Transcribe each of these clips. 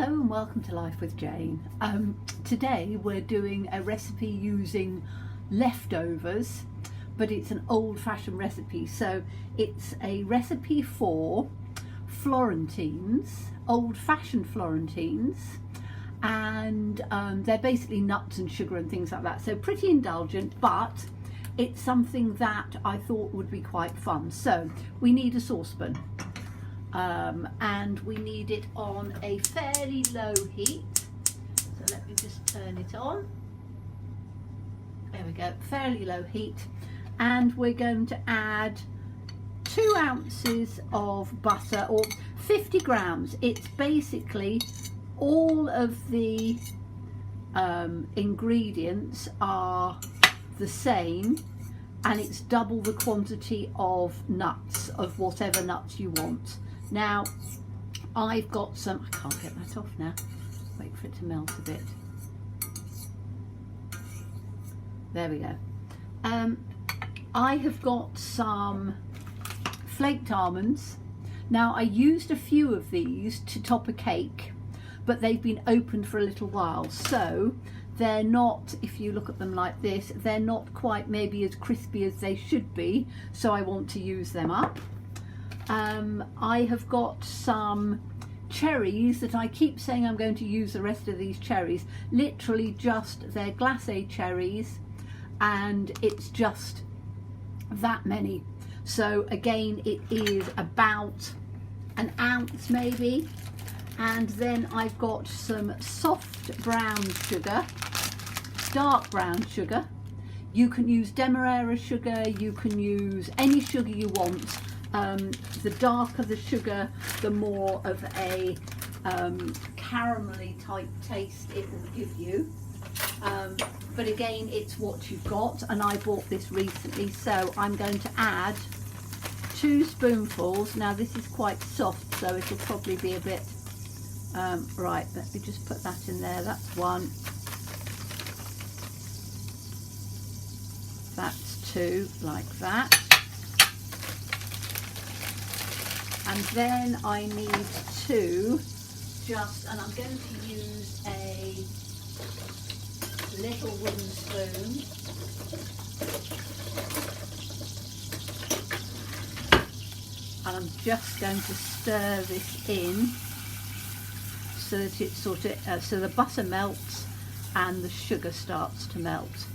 Hello and welcome to Life with Jane. Today we're doing a recipe using leftovers, but it's an old-fashioned recipe. So it's a recipe for Florentines, old-fashioned Florentines, and they're basically nuts and sugar and things like that. So pretty indulgent, but it's something that I thought would be quite fun. So we need a saucepan. And we need it on a fairly low heat. So let me just turn it on. There we go, fairly low heat. And we're going to add 2 ounces of butter, or 50 grams. It's basically all of the ingredients are the same, and it's double the quantity of nuts, of whatever nuts you want. Now, I've got some, I can't get that off now, wait for it to melt a bit. There we go. I have got some flaked almonds. Now, I used a few of these to top a cake, but they've been opened for a little while, so they're not, if you look at them like this, they're not quite maybe as crispy as they should be, so I want to use them up. I have got some cherries that I keep saying I'm going to use the rest of these cherries. Literally just, they're glacé cherries, and it's just that many. So again, it is about an ounce maybe. And then I've got some soft brown sugar, dark brown sugar. You can use demerara sugar, you can use any sugar you want. The darker the sugar, the more of a caramelly type taste it will give you. But again, it's what you've got, and I bought this recently, so I'm going to add 2 spoonfuls. Now this is quite soft, so it'll probably be a bit, right, let me just put that in there. That's 1. That's 2, like that. And then I need 2, just, and I'm going to use a little wooden spoon. And I'm just going to stir this in so that it sort of, so the butter melts and the sugar starts to melt.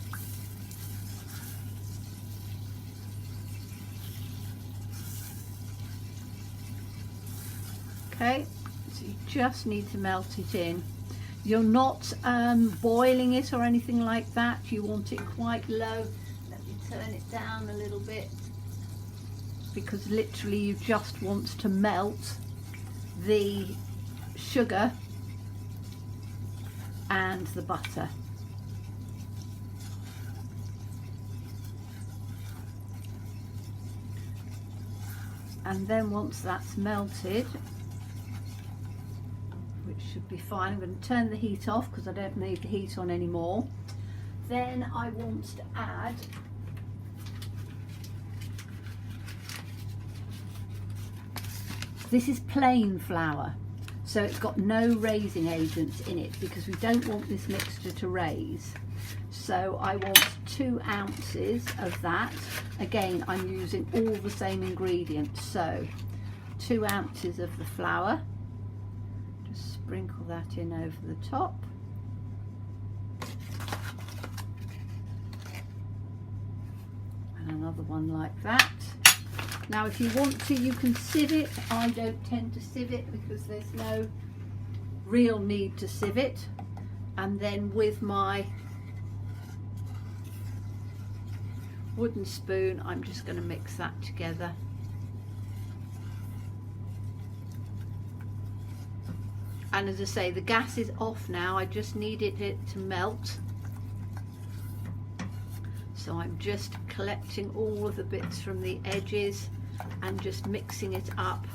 Okay, so you just need to melt it in. You're not boiling it or anything like that. You want it quite low. Let me turn it down a little bit, because literally you just want to melt the sugar and the butter. And then once that's melted, which should be fine, I'm going to turn the heat off because I don't need the heat on anymore. Then I want to add this is plain flour, so it's got no raising agents in it because we don't want this mixture to raise. So I want 2 ounces of that. Again, I'm using all the same ingredients, so 2 ounces of the flour. Just sprinkle that in over the top. And another one like that. Now if you want to, you can sieve it. I don't tend to sieve it because there's no real need to sieve it. And then with my wooden spoon, I'm just going to mix that together. And as I say, the gas is off now. I just needed it to melt. So I'm just collecting all of the bits from the edges and just mixing it up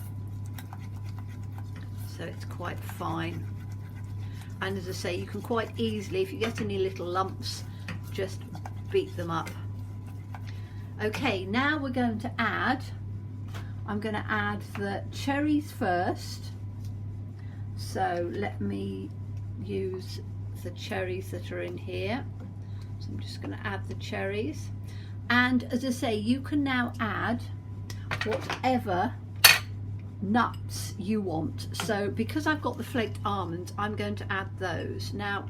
so it's quite fine. And as I say, you can quite easily, if you get any little lumps, just beat them up. Okay, now we're going to add, I'm going to add the cherries first. So let me use the cherries that are in here. So I'm just going to add the cherries, and as I say, you can now add whatever nuts you want. So because I've got the flaked almonds, I'm going to add those. Now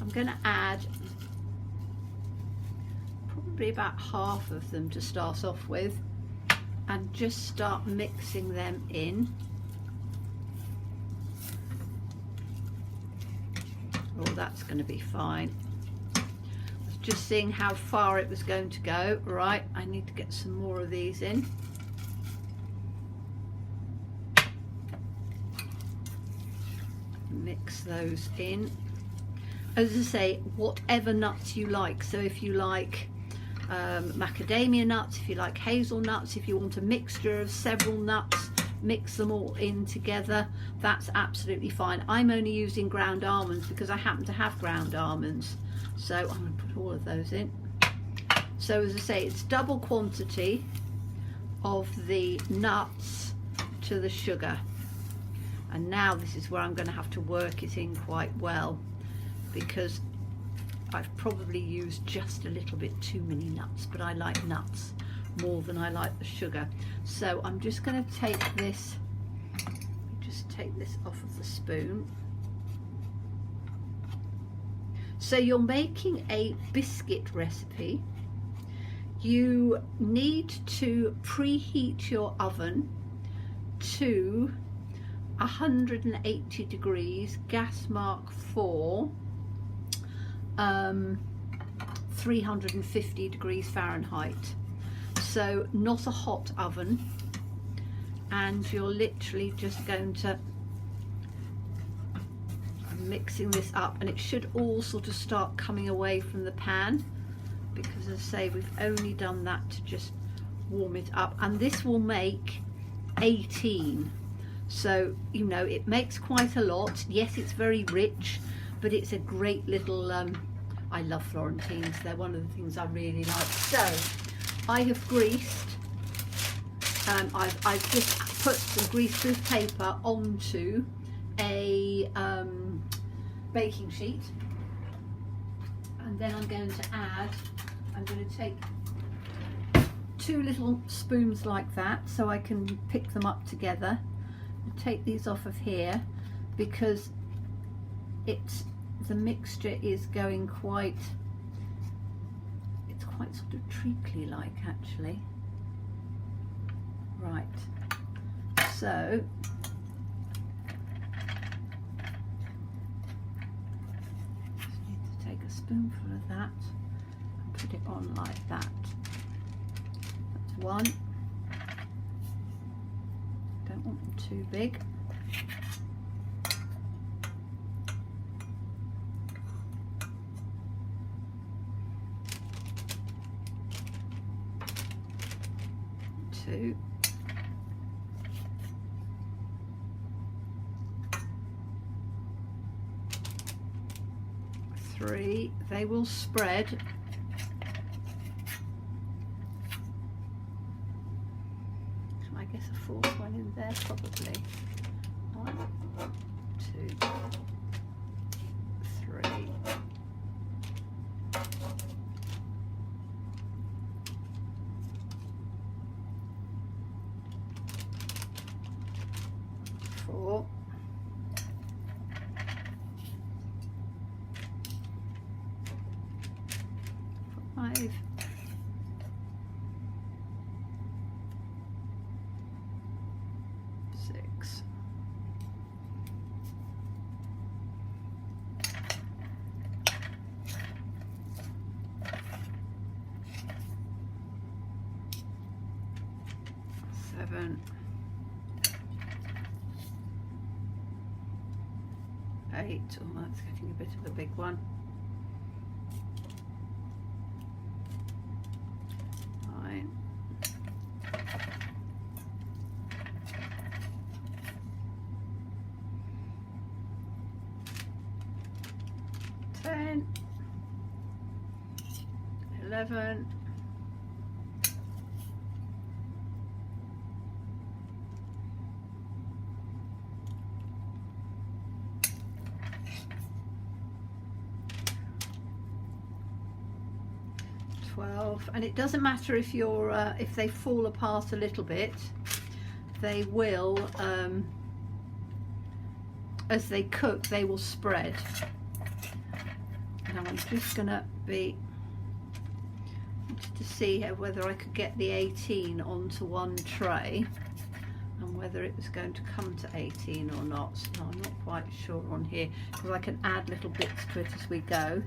I'm going to add probably about half of them to start off with, and just start mixing them in. Oh, that's going to be fine. Just seeing how far it was going to go. Right, I need to get some more of these in. Mix those in. As I say, whatever nuts you like. So if you like macadamia nuts, if you like hazelnuts, if you want a mixture of several nuts, mix them all in together, that's absolutely fine. I'm only using ground almonds because I happen to have ground almonds, so I'm going to put all of those in. So as I say, it's double quantity of the nuts to the sugar, and now this is where I'm going to have to work it in quite well, because I've probably used just a little bit too many nuts, but I like nuts more than I like the sugar. So I'm just going to take this, off of the spoon. So you're making a biscuit recipe. You need to preheat your oven to 180 degrees, gas mark 4, 350 degrees Fahrenheit. So not a hot oven, and you're literally just going to, I'm mixing this up, and it should all sort of start coming away from the pan, because as I say, we've only done that to just warm it up, and this will make 18. So, you know, it makes quite a lot. Yes, it's very rich, but it's a great little, I love Florentines. They're one of the things I really like. So I have greased, I've just put some greaseproof paper onto a baking sheet, and then I'm going to take 2 little spoons like that, so I can pick them up together. I'll take these off of here because the mixture is going quite, it's quite sort of treacly like actually. Right, so just need to take a spoonful of that and put it on like that. That's one. Don't want them too big. Two. 3. They will spread. Can I guess a 4th one in there? Probably. 1, 2, 3. 4. 5. 6. 7. 8. Oh, that's getting a bit of a big one. 9. 10. 11. 12. 12, and it doesn't matter if you're if they fall apart a little bit, they will as they cook, they will spread. Now I'm just gonna be to see whether I could get the 18 onto one tray and whether it was going to come to 18 or not. So I'm not quite sure on here, because I can add little bits to it as we go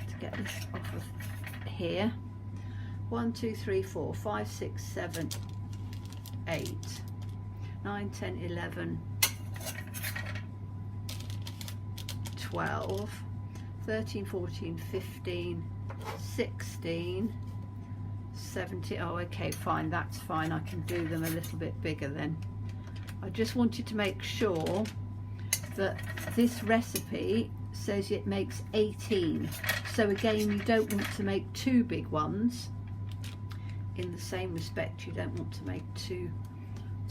to get this off of here. 1, 2, 3, 4, 5, 6, 7, 8, 9, 10, 11, 12, 13, 14, 15, 16, 17. Oh, okay, fine, that's fine. I can do them a little bit bigger then. I just wanted to make sure that this recipe says it makes 18. So again, you don't want to make too big ones. In the same respect, you don't want to make too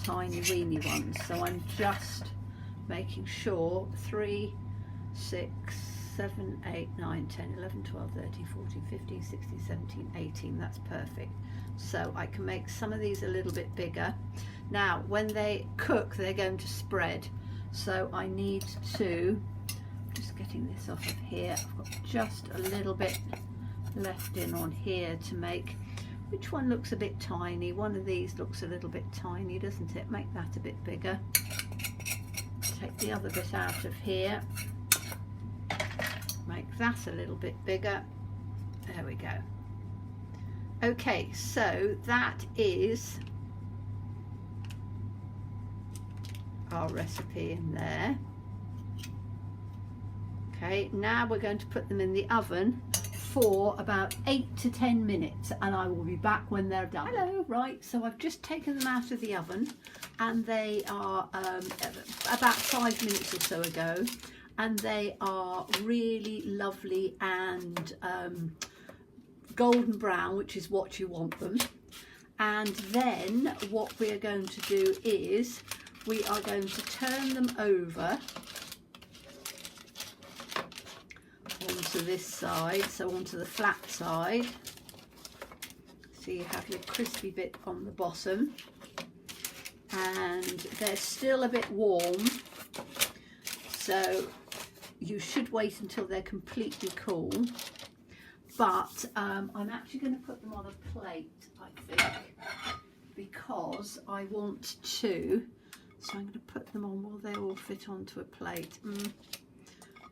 tiny weeny ones. So I'm just making sure 3, 6, 7, 8, 9, 10, 11, 12, 13, 14, 15, 16, 17, 18. That's perfect. So I can make some of these a little bit bigger. Now, when they cook, they're going to spread. So I need to, just getting this off of here, I've got just a little bit left in on here to make, which one looks a bit tiny? One of these looks a little bit tiny, doesn't it? Make that a bit bigger. Take the other bit out of here. Make that a little bit bigger. There we go. Okay, so that is our recipe in there. Okay, now we're going to put them in the oven for about 8 to 10 minutes, and I will be back when they're done. Hello, right, so I've just taken them out of the oven, and they are about 5 minutes or so ago, and they are really lovely and golden brown, which is what you want them. And then what we are going to do is we are going to turn them over onto this side, so onto the flat side, so you have your crispy bit on the bottom, and they're still a bit warm, so you should wait until they're completely cool. But I'm actually going to put them on a plate, I think, because I want to, so I'm going to put them on, will they all fit onto a plate?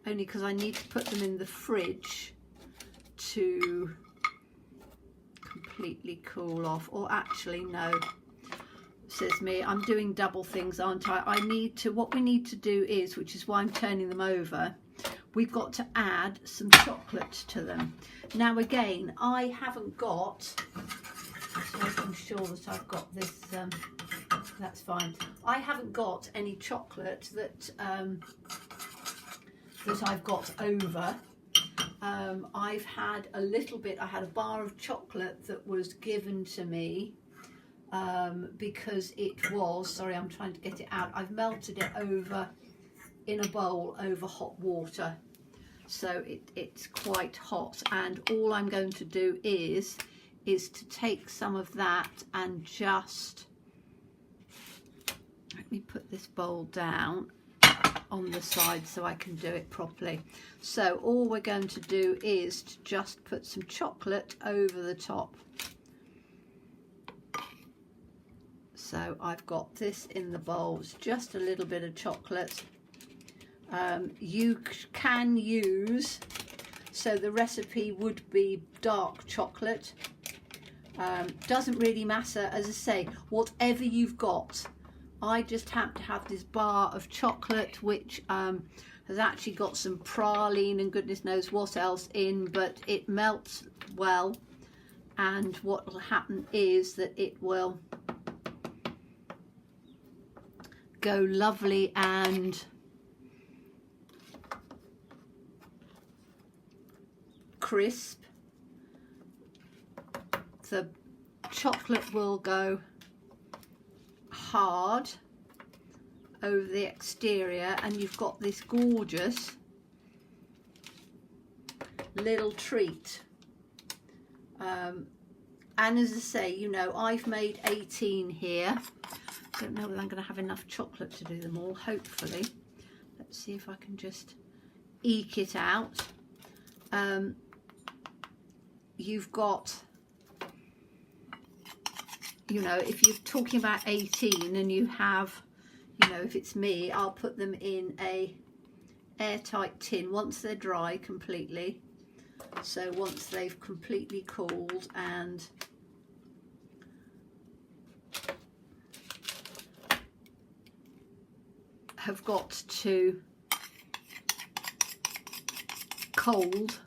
Only because I need to put them in the fridge to completely cool off. Or actually, no, says me, I'm doing double things, aren't I? What we need to do is, which is why I'm turning them over, we've got to add some chocolate to them. Now again, I haven't got, just making sure that I've got this, that's fine. I haven't got any chocolate that I've got over. I've had a little bit, I had a bar of chocolate that was given to me because it was, sorry, I'm trying to get it out. I've melted it over in a bowl over hot water, so it's quite hot, and all I'm going to do is to take some of that and just, let me put this bowl down on the side so I can do it properly. So all we're going to do is to just put some chocolate over the top. So I've got this in the bowl, it's just a little bit of chocolate. You can use, so the recipe would be dark chocolate. Doesn't really matter, as I say, whatever you've got. I just happen to have this bar of chocolate which has actually got some praline and goodness knows what else in, but it melts well, and what will happen is that it will go lovely and crisp. The chocolate will go hard over the exterior, and you've got this gorgeous little treat And as I say, you know, I've made 18 here. Don't know whether I'm going to have enough chocolate to do them all, hopefully. Let's see if I can just eke it out. You've got, you know, if you're talking about 18 and you have, you know, if it's me, I'll put them in a airtight tin once they're dry completely. So once they've completely cooled and have got to cold,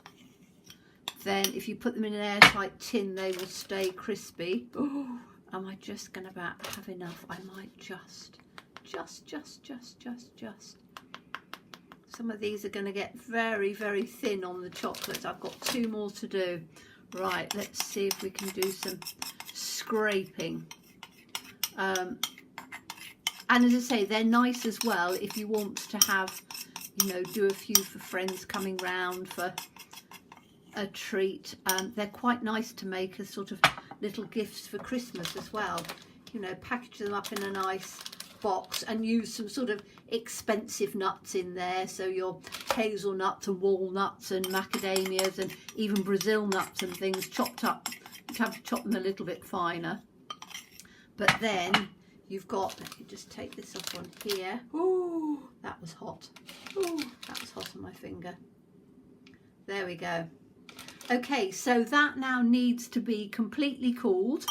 then if you put them in an airtight tin, they will stay crispy. Oh, am I just gonna about have enough? I might just. Some of these are going to get very, very thin on the chocolate. I've got 2 more to do. Right, let's see if we can do some scraping. And as I say, they're nice as well if you want to have, you know, do a few for friends coming round for a treat. They're quite nice to make as sort of little gifts for Christmas as well. You know, package them up in a nice box and use some sort of expensive nuts in there, so your hazelnuts and walnuts and macadamias and even Brazil nuts and things chopped up. You have to chop them a little bit finer, but then you've got, let me just take this off on here. Oh, that was hot. Oh, that was hot on my finger. There we go. Okay, so that now needs to be completely cooled.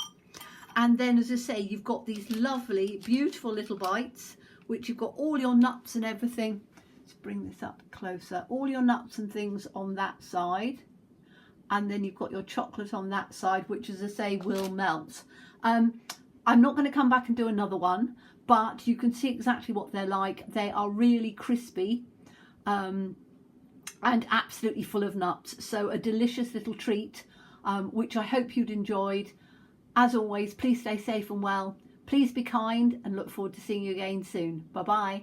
And then, as I say, you've got these lovely, beautiful little bites, which you've got all your nuts and everything. Let's bring this up closer. All your nuts and things on that side. And then you've got your chocolate on that side, which, as I say, will melt. I'm not going to come back and do another one, but you can see exactly what they're like. They are really crispy and absolutely full of nuts. So a delicious little treat, which I hope you'd enjoyed. As always, please stay safe and well. Please be kind and look forward to seeing you again soon. Bye-bye.